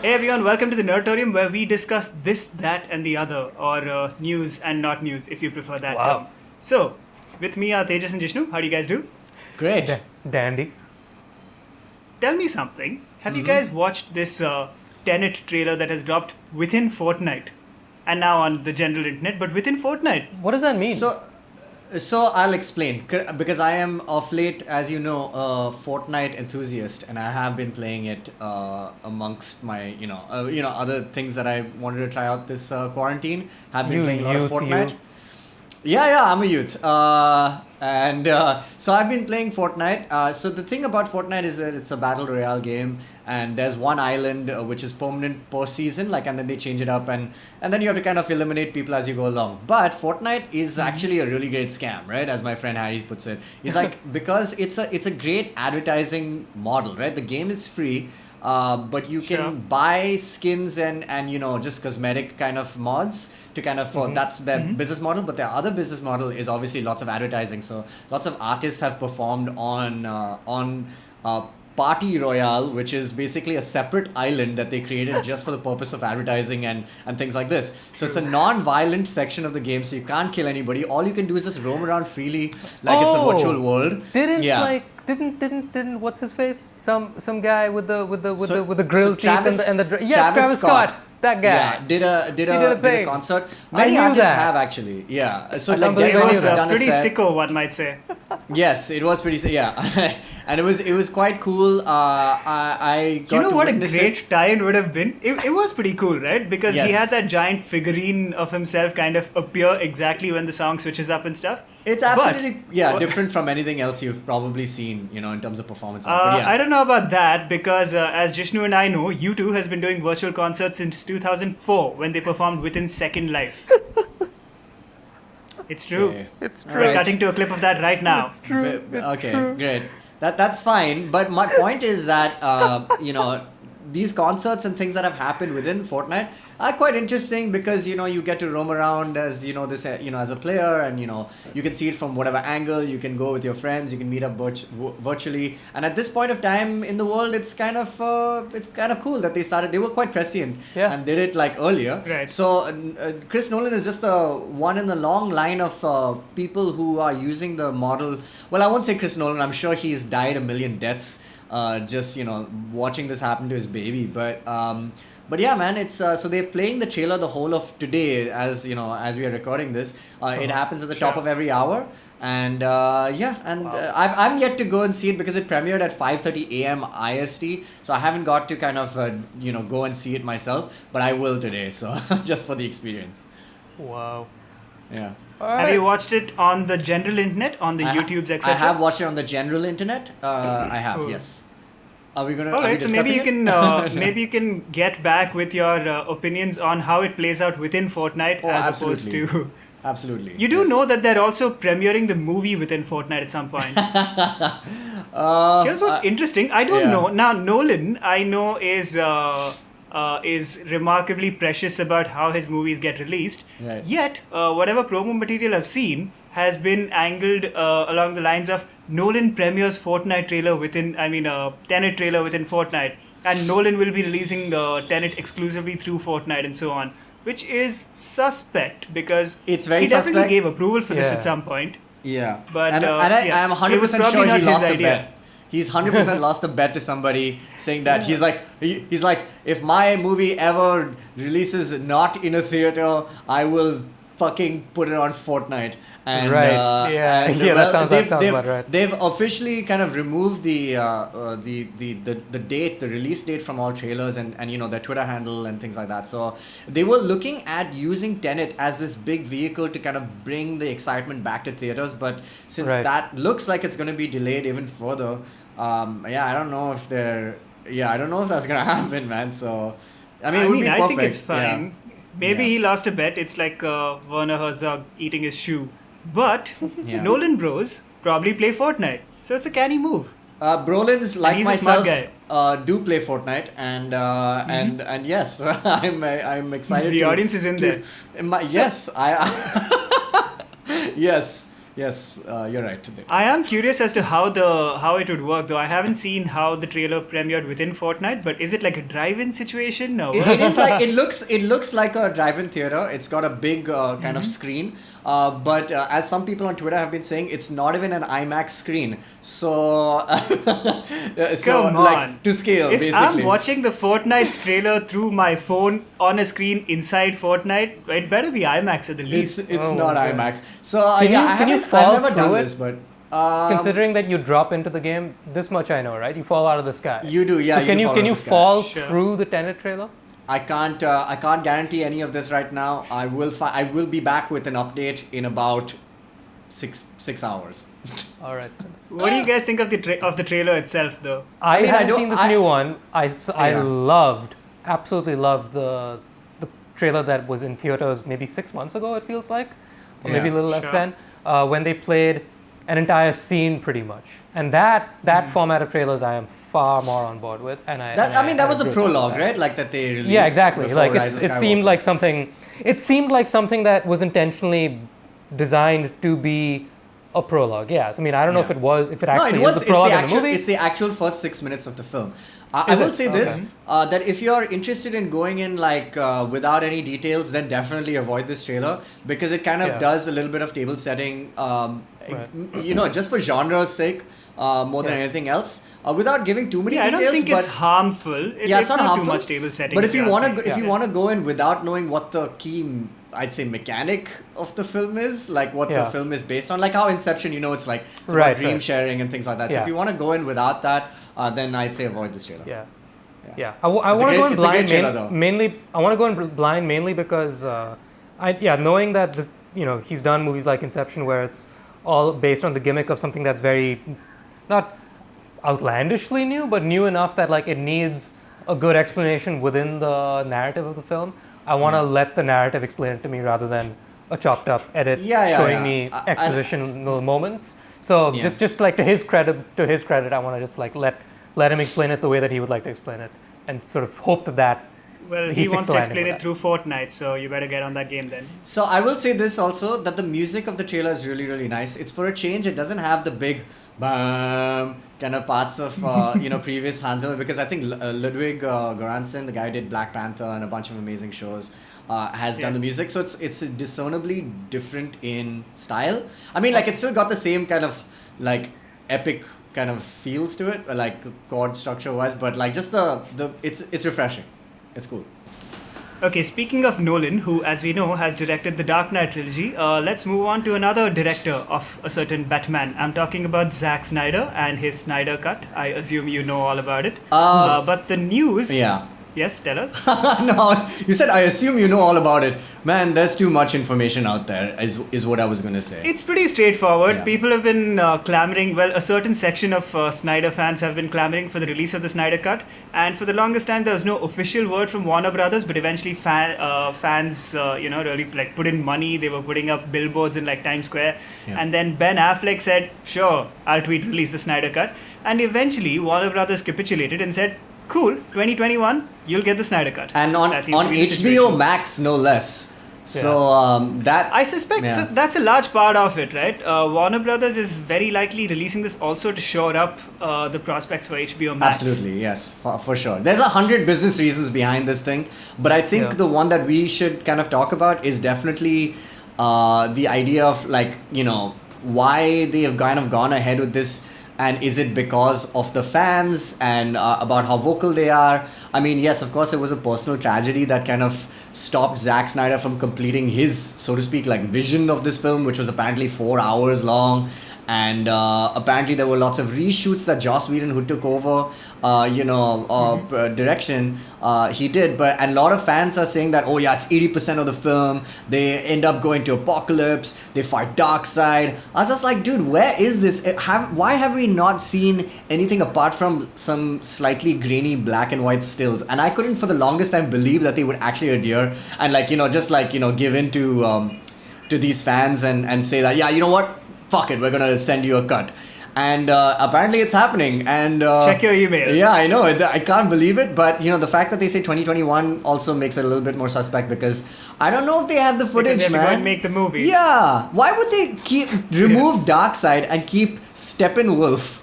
Hey everyone, welcome to the Nerditorium where we discuss this, that, and the other, or news and not news if you prefer that term. Wow. So, with me are Tejas and Jishnu. How do you guys do? Great. Dandy. Tell me something. Have you guys watched this Tenet trailer that has dropped within Fortnite? And now on the general internet, but within Fortnite. What does that mean? So I'll explain because I am of late, as you know, a Fortnite enthusiast, and I have been playing it amongst my other things that I wanted to try out this quarantine. Have been playing a lot of Fortnite. Yeah, I'm a youth. So I've been playing Fortnite. So the thing about Fortnite is that it's a battle royale game, and there's one island which is permanent per season, and then they change it up, and then you have to kind of eliminate people as you go along. But Fortnite is actually a really great scam, right? As my friend Harry puts it, he's like, because it's a great advertising model, right? The game is free. But you can buy skins and just cosmetic kind of mods to kind of that's their business model. But their other business model is obviously lots of advertising. So lots of artists have performed on Party Royale, which is basically a separate island that they created just for the purpose of advertising and things like this. So it's a non-violent section of the game, so you can't kill anybody. All you can do is just roam around freely it's a virtual world. Didn't what's his face? Some guy with the grilled teeth and the Travis Scott. That guy. Yeah, did a concert. Many artists have actually. Yeah. So it was pretty sicko, one might say. Yes, it was pretty yeah. And it was quite cool. I got what a great tie-in would have been? It was pretty cool, right? Because he had that giant figurine of himself kind of appear exactly when the song switches up and stuff. It's absolutely different from anything else you've probably seen, in terms of performance. I don't know about that because as Jishnu and I know, U2 has been doing virtual concerts since 2004 when they performed within Second Life. It's true. Okay. It's true. We're cutting to a clip of that right now. It's true. Okay, great. That's fine. But my point is that these concerts and things that have happened within Fortnite are quite interesting because you get to roam around as this as a player, and you can see it from whatever angle. You can go with your friends, you can meet up virtually, and at this point of time in the world, it's kind of cool that they were quite prescient and did it earlier. Right. So Chris Nolan is just one in the long line of people who are using the model. Well, I won't say Chris Nolan. I'm sure he's died a million deaths just watching this happen to his baby, but yeah, man, it's so they're playing the trailer the whole of today as we are recording this. It happens at the top of every hour, and I'm yet to go and see it because it premiered at 5:30 a.m. IST, so I haven't got to kind of go and see it myself, but I will today, so just for the experience. Wow. Yeah. Have you watched it on the general internet, on the YouTubes, etc.? I have watched it on the general internet. I have, yes. Are we gonna? Alright, so maybe you can get back with your opinions on how it plays out within Fortnite as opposed to. Absolutely. You do know that they're also premiering the movie within Fortnite at some point. Here's what's interesting. I don't know. Now, Nolan, I know, is remarkably precious about how his movies get released. Right. Yet, whatever promo material I've seen has been angled along the lines of Nolan premieres Fortnite trailer Tenet trailer within Fortnite, and Nolan will be releasing Tenet exclusively through Fortnite and so on, which is suspect because it's very he definitely suspect. gave approval for this at some point. Yeah, but I'm 100% sure he lost a bet. He's 100% lost a bet to somebody saying that he's like if my movie ever releases not in a theater, I will fucking put it on Fortnite. And, that sounds about right. They've officially kind of removed the date, the release date from all trailers and their Twitter handle and things like that. So they were looking at using Tenet as this big vehicle to kind of bring the excitement back to theaters, but since that looks like it's going to be delayed even further, I don't know if that's going to happen, man. So I think it's fine. Maybe he lost a bet. It's like Werner Herzog eating his shoe. But Nolan bros probably play Fortnite, so it's a canny move. Brolins, like myself, do play Fortnite, and yes, I'm excited. The audience is in there. Yes, yes, Yes, you're right. Today. I am curious as to how it would work, though. I haven't seen how the trailer premiered within Fortnite, but is it like a drive-in situation? No. It is like it looks like a drive-in theater. It's got a big kind of screen, but as some people on Twitter have been saying, it's not even an IMAX screen. So, Come like on. to scale If basically. I'm watching the Fortnite trailer through my phone on a screen inside Fortnite, it better be IMAX at the least. It's Oh, not okay. IMAX. So Can you- I can you haven't. fall I've never done through it? this, but Considering that you drop into the game, this much I know, right? You fall out of the sky. you do, yeah. So can you fall can out you of the sky. fall Sure. through the Tenet trailer? I can't guarantee any of this right now. I will be back with an update in about six hours. All right. What do you guys think of the trailer itself, though? I mean, I haven't don't- seen this I- new one. I Yeah. absolutely loved the trailer that was in theaters maybe 6 months ago. It feels like, or maybe a Yeah, little less sure. than, when they played an entire scene pretty much. And that format of trailers I am far more on board with. And That was a agree with prologue, that. right? Like that they released. Yeah, exactly. before Like Rise of it seemed Skywalker. like something. It seemed like something that was intentionally designed to be a prologue. Yes, I mean I don't know if Yeah. it was, if it No, actually it was. is the It's prologue the in the actual. movie. It's the actual first 6 minutes of the film. I Is will it? say this: that if you're interested in going in like without any details, then definitely avoid this trailer because it kind of Yeah. does a little bit of table setting. Right. You know, just for genre's sake, more than Yeah. anything else, without giving too many Yeah, I details. don't think but it's harmful. yeah, it's not harmful. too much table setting. But if you ask want me. to, if you Yeah. want to go in without knowing what the key, I'd say, mechanic of the film is, like what the Yeah. film is based on, like how Inception, you know, it's like it's Right, about dream right. sharing and things like that. So Yeah. if you want to go in without that, then I'd say avoid this trailer. Yeah. Yeah. Yeah. I want It's a to great- go in it's a great blind trailer, though. mainly. I want to go in blind mainly because knowing that this, he's done movies like Inception where it's all based on the gimmick of something that's very not outlandishly new, but new enough that like it needs a good explanation within the narrative of the film. I want to let the narrative explain it to me rather than a chopped up edit showing me expositional moments. So Yeah. just like to his credit, I want to just like let him explain it the way that he would like to explain it, and sort of hope that Well, he he sticks wants the to landing explain with it through Fortnite, so you better get on that game then. So I will say this also that the music of the trailer is really really nice. It's for a change. It doesn't have the big bam kind of parts of previous Hans Zimmer because I think Ludwig Göransson, the guy who did Black Panther and a bunch of amazing shows, has done the music. So it's discernibly different in style. I mean, like it's still got the same kind of like epic kind of feels to it, like chord structure wise, but like just it's refreshing. It's cool. Okay, speaking of Nolan, who, as we know, has directed the Dark Knight trilogy, let's move on to another director of a certain Batman. I'm talking about Zack Snyder and his Snyder Cut. I assume you know all about it. But the news... Yeah. Yes, tell us. No, you said I assume you know all about it. Man, there's too much information out there, is what I was gonna say. It's pretty straightforward. Yeah. People have been clamoring, well, a certain section of Snyder fans have been clamoring for the release of the Snyder Cut. And for the longest time, there was no official word from Warner Brothers, but eventually fans, really like put in money. They were putting up billboards in like Times Square. Yeah. And then Ben Affleck said, sure, I'll tweet release the Snyder Cut. And eventually, Warner Brothers capitulated and said, cool, 2021, you'll get the Snyder Cut. And on That seems to be the HBO situation. Max, no less. So that I suspect so that's a large part of it, right? Warner Brothers is very likely releasing this also to shore up the prospects for HBO Max. Absolutely, yes, for sure. There's 100 business reasons behind this thing, but I think Yeah. the one that we should kind of talk about is definitely the idea of like, why they have kind of gone ahead with this. And is it because of the fans and about how vocal they are? I mean, yes, of course, it was a personal tragedy that kind of stopped Zack Snyder from completing his, so to speak, like vision of this film, which was apparently 4 hours long. And apparently there were lots of reshoots that Joss Whedon, who took over, direction, he did. And a lot of fans are saying that, oh yeah, it's 80% of the film. They end up going to Apocalypse. They fight Darkseid. I was just like, dude, where is this? Why have we not seen anything apart from some slightly grainy black and white stills? And I couldn't for the longest time believe that they would actually adhere and give in to these fans and say that, yeah, you know what? Fuck it, we're gonna send you a cut. and apparently it's happening. And Check your email. Yeah, I know. I can't believe it, but the fact that they say 2021 also makes it a little bit more suspect because I don't know if they have the footage, Because they have to go man. and make the movie. Yeah, why would they remove Darkseid and keep Steppenwolf,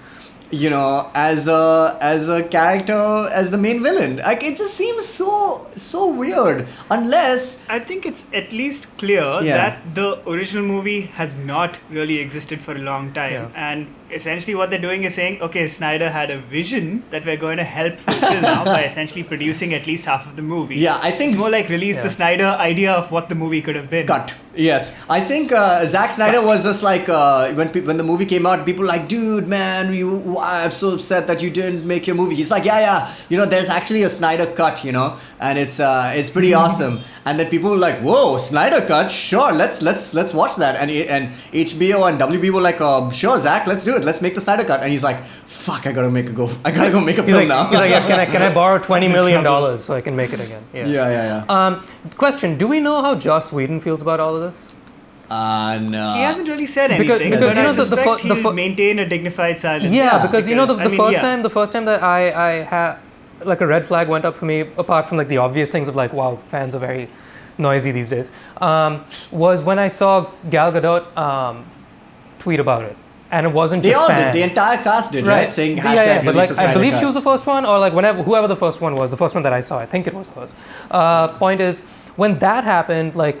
as a character, as the main villain? Like, it just seems so weird. Unless I think it's at least clear that the original movie has not really existed for a long time. Yeah. And essentially what they're doing is saying, okay, Snyder had a vision that we're going to help fulfill now by essentially producing at least half of the movie. Yeah, I think it's more like release the Snyder idea of what the movie could have been. cut. Yes, I think Zack Snyder was just like when the movie came out, people were like, dude, man, I'm so upset that you didn't make your movie. He's like, yeah, there's actually a Snyder Cut, and it's pretty awesome. And then people were like, whoa, Snyder Cut, sure, let's watch that. And HBO and WB were like, sure, Zack, let's do it. Let's make the Snyder Cut. And he's like, fuck, I gotta go make a film now. He's like, yeah, can I borrow $20 million so I can make it again? Yeah. Question: do we know how Joss Whedon feels about all of this? No. He hasn't really said Because- anything, because, but you I know, the suspect fir- he'll maintain a dignified silence. Yeah, because I the first time that I had like a red flag went up for me, apart from like the obvious things of like, wow, fans are very noisy these days, was when I saw Gal Gadot tweet about it, and it wasn't They just all fans. did. The entire cast did, right? Saying hashtag yeah, but release like the Snyder I believe Cut. she was the first one, or like whoever the first one was, the first one that I saw, I think it was hers. Point is, when that happened, like.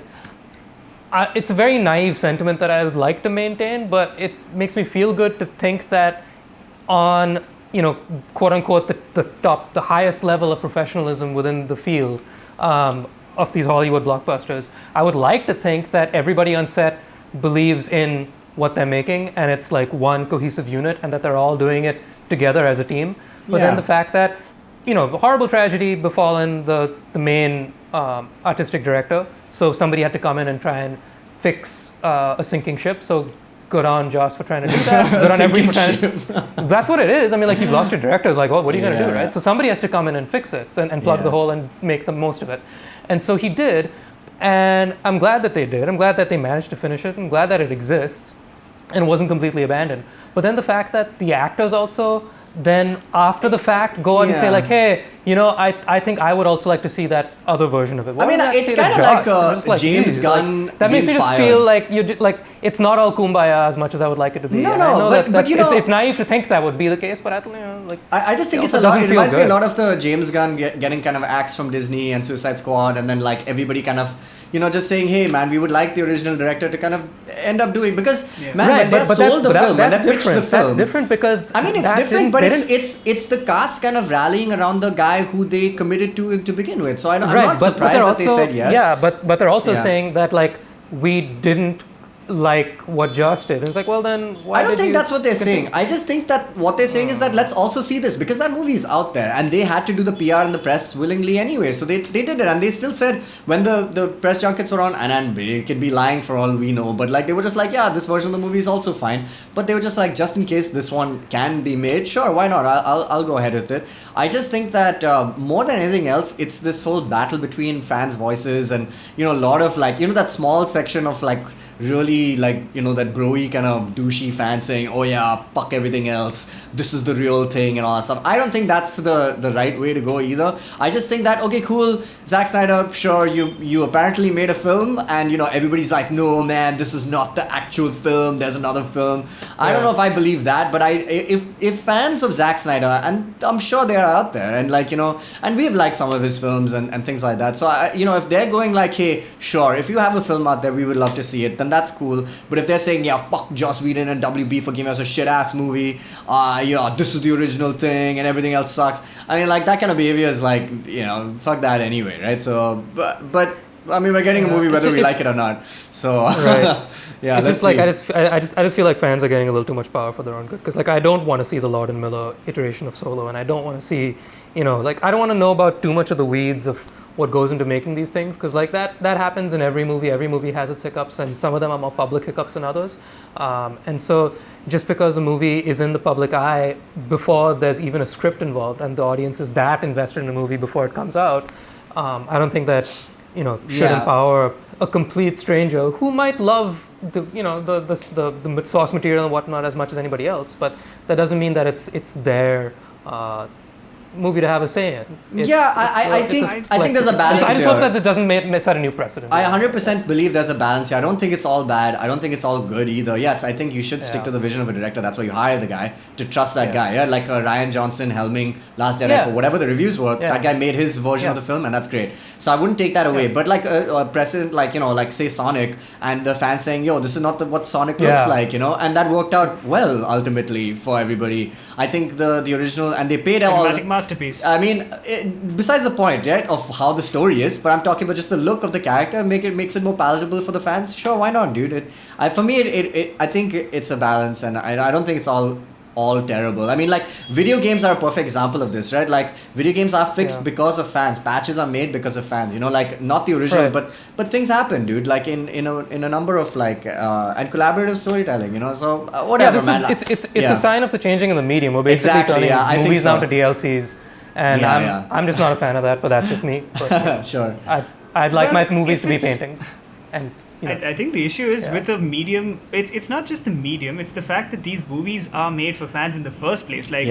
It's a very naive sentiment that I would like to maintain, but it makes me feel good to think that on, quote unquote, the highest level of professionalism within the field of these Hollywood blockbusters, I would like to think that everybody on set believes in what they're making and it's like one cohesive unit and that they're all doing it together as a team. But then the fact that, horrible tragedy befallen the main artistic director. So somebody had to come in and try and fix a sinking ship. So good on Joss for trying to do that. Good on everybody for trying to. That's what it is. I mean, like, you've lost your director. It's like, well, what are you going to do, right? So somebody has to come in and fix it and plug the hole and make the most of it. And so he did. And I'm glad that they did. I'm glad that they managed to finish it. I'm glad that it exists and wasn't completely abandoned. But then the fact that the actors also then after the fact go out and say like, hey, I think I would also like to see that other version of it. I mean, it's kind of like James Gunn that makes me just fired. feel like it's not all kumbaya as much as I would like it to be. No, and I know but it's naive to think that would be the case, but I just think it's a lot. It reminds me a lot of the James Gunn getting kind of axed from Disney and Suicide Squad, and then like everybody kind of just saying, hey man, we would like the original director to kind of end up doing, because man, when they sold the film, when they pitched the film, that's different because I mean, it's different, but it's the cast kind of rallying around the guy who they committed to begin with. So I'm not surprised that they said yes. Yeah, but they're also saying that like we didn't like what Joss did. And it's like, well then why I don't think that's what they're saying. I just think that what they're saying is that let's also see this, because that movie is out there and they had to do the PR and the press willingly anyway. So they did it, and they still said when the press junkets were on, and they could be lying for all we know, but like they were just like, yeah, this version of the movie is also fine. But they were just like, just in case this one can be made, sure, why not? I'll go ahead with it. I just think that more than anything else, it's this whole battle between fans' voices and a lot of like that small section of like really like that broy kind of douchey fan saying, oh yeah, fuck everything else, this is the real thing and all that stuff. I don't think that's the right way to go either. I just think that, okay, cool, Zack Snyder, sure, you apparently made a film and everybody's like, no man, this is not the actual film, there's another film. I don't know if I believe that, but if fans of Zack Snyder, and I'm sure they are out there, and like and we've liked some of his films and things like that, so if they're going like, hey, sure, if you have a film out there, we would love to see it, then that's cool. But if they're saying, yeah, fuck Joss Whedon and WB for giving us a shit ass movie, yeah, this is the original thing and everything else sucks, I mean, like, that kind of behavior is like, fuck that anyway, right? So but I mean, we're getting a movie whether we like it or not. So right. yeah, it's let's just like see. I just feel like fans are getting a little too much power for their own good, because like I don't want to see the Lord and Miller iteration of Solo, and I don't want to see like I don't want to know about too much of the weeds of what goes into making these things, because like that happens in every movie has its hiccups, and some of them are more public hiccups than others, and so just because a movie is in the public eye before there's even a script involved and the audience is that invested in a movie before it comes out, I don't think that should empower a complete stranger who might love the source material and whatnot as much as anybody else, but that doesn't mean that it's their movie to have a say in. I think there's a balance I just here. hope that it doesn't set a new precedent. I 100% believe there's a balance here. I don't think it's all bad. I don't think it's all good either. Yes, I think you should stick to the vision of a director. That's why you hire the guy, to trust that guy. Yeah, like Ryan Johnson helming Last Jedi for whatever the reviews were. That guy made his version of the film, and that's great. So I wouldn't take that away. But like a precedent, like say Sonic, and the fans saying, "Yo, this is not what Sonic looks like," and that worked out well ultimately for everybody. I think the original, and they paid all. Masterpiece. I mean, besides the point, right, of how the story is, but I'm talking about just the look of the character. Makes it more palatable for the fans. Sure, why not, dude? I think it's a balance, and I don't think it's all terrible. I mean, like, video games are a perfect example of this, right? Like, video games are fixed because of fans. Patches are made because of fans. Like, not the original, but things happen, dude. Like in a number of and collaborative storytelling. So whatever, man. It's a sign of the changing in the medium. We're basically turning movies now to DLCs. And I'm just not a fan of that, but that's just me. But, sure. I'd like my movies to be paintings. And I think the issue is with the medium. It's not just the medium. It's the fact that these movies are made for fans in the first place. Like,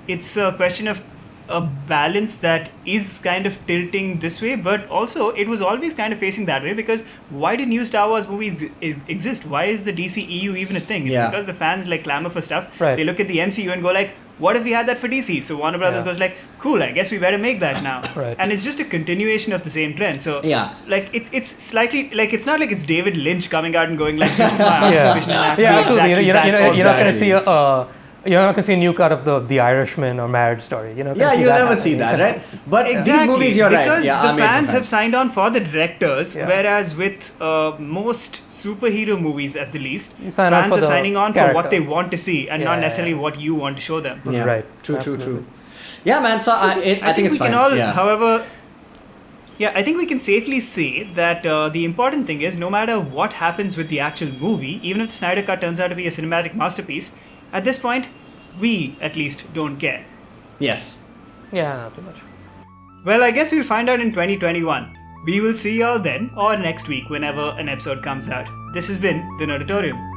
it's a question of a balance that is kind of tilting this way, but also it was always kind of facing that way, because why did new Star Wars movies exist? Why is the DCEU even a thing? It's because the fans clamor for stuff. They look at the MCU and go like, what if we had that for DC? So Warner Brothers goes like, cool, I guess we better make that now. And it's just a continuation of the same trend. So it's slightly it's not like it's David Lynch coming out and going like, this is my artistic vision and I have to do exactly that. You're not going to see you're not going to see a new cut of the Irishman or Marriage Story. You'll never see that, right? But these movies, you're right. Because the fans have signed on for the directors, whereas with most superhero movies, at the least, fans are signing on for what they want to see and not necessarily what you want to show them. Yeah. Right. True. Yeah, man. So I think it's fine. However, I think we can safely say that the important thing is, no matter what happens with the actual movie, even if the Snyder Cut turns out to be a cinematic masterpiece, at this point, we at least don't care. Yes. Yeah, not too much. Well, I guess we'll find out in 2021. We will see y'all then, or next week, whenever an episode comes out. This has been the Nerditorium.